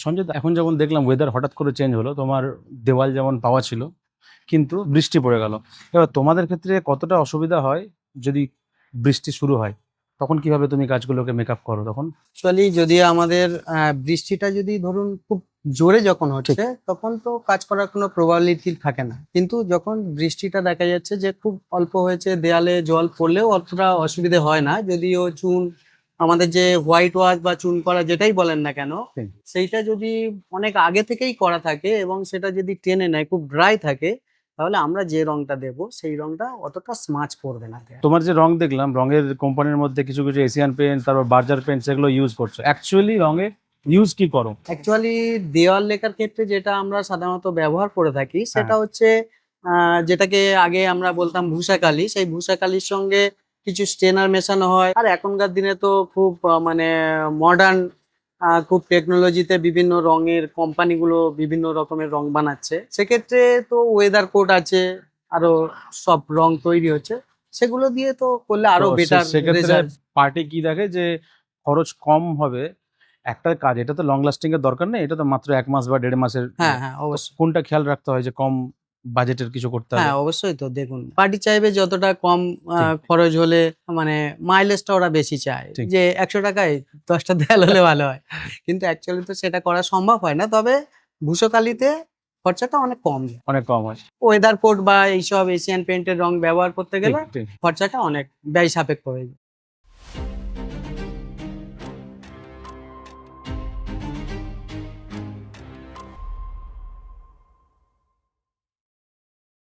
সঞ্জয় দা, এখন যেমন দেখলাম ওয়েদার হঠাৎ করে চেঞ্জ হলো, তোমার দেওয়াল যেমন পাওয়া ছিল কিন্তু বৃষ্টি পড়ে গেল। এবার তোমাদের ক্ষেত্রে কতটা অসুবিধা হয় যদি বৃষ্টি শুরু হয়, তখন কিভাবে তুমি কাজগুলোকে মেকআপ করো তখন? অ্যাকচুয়ালি যদি আমাদের বৃষ্টিটা যদি ধরুন খুব জোরে যখন হচ্ছে তখন তো কাজ করার কোনো প্রবাবিলিটি থাকে না, কিন্তু যখন বৃষ্টিটা দেখা যাচ্ছে যে খুব অল্প হয়েছে, দেয়ালে জল পড়লেও অতটা অসুবিধে হয় না। যদিও চুন, আমাদের যে হোয়াইট ওয়াশ বা চুন করা যেটাই বলেন না কেন, ঠিক। সেইটা যদি অনেক আগে থেকেই করা থাকে এবং সেটা যদি টেনে নেয়, খুব ড্রাই থাকে, তাহলে আমরা যে রংটা দেব সেই রংটা অতটা স্মাচ পড়বে না দেয়ালে। তোমার যে রং দেখলাম, রঙের কোম্পানির মধ্যে কিছু কিছু এশিয়ান পেন্ট, তারপর বার্জার পেন্ট, সেগুলো ইউজ করছো। অ্যাকচুয়ালি রঙে ইউজ কি করো? অ্যাকচুয়ালি দেওয়াল লেখার ক্ষেত্রে যেটা আমরা সাধারণত ব্যবহার করে থাকি হ্যাঁ। সেটা হচ্ছে যেটাকে আগে আমরা বলতাম ভূষা কালি। সেই ভূষা কালির সঙ্গে কিছু স্টেনার মেশানো হয়। আর এখনকার দিনে তো খুব মানে মডার্ন, খুব টেকনোলজিতে বিভিন্ন রঙের কোম্পানিগুলো বিভিন্ন রকমের রং বানাচ্ছে। সেক্ষেত্রে তো ওয়েদার কোড আছে, আরো সব রং তৈরি হচ্ছে, সেগুলো দিয়ে তো করলে আরো তো বেটার সেক্ষেত্রে রেজাল্ট। পার্টি কি দেখে যে খরচ কম হবে, একটা কাজ, এটা তো লং লাস্টিং এর দরকার নেই, এটা তো মাত্র 1 মাস বা 1.5 মাসের হ্যাঁ, ইয়ে। হ্যাঁ, তো অবশ্যই। কোনটা খেয়াল রাখতে হয় যে কম বাজেটের কিছু করতে হলে? হ্যাঁ, অবশ্যই তো দেখুন, পার্টি চাইবে যতটা কম ঠিক। খরচ হলে, মানে মাইলেজটা ওরা বেশি চায়। ঠিক। যে ১০০ টাকায় ১০ টা দেয়াল হলে ভালো হয়। কিন্তু অ্যাকচুয়ালি তো সেটা করা সম্ভব হয় না। তবে ধূসকালিতে খরচাটা অনেক কম যায়। অনেক কম হয়। ওয়েদার কোট বা এইসব এশিয়ান পেইন্টের রং ব্যবহার করতে ঠিক গেলে ঠিক। খরচাটা অনেক ব্যয় সাপেক্ষ হয়ে যায়।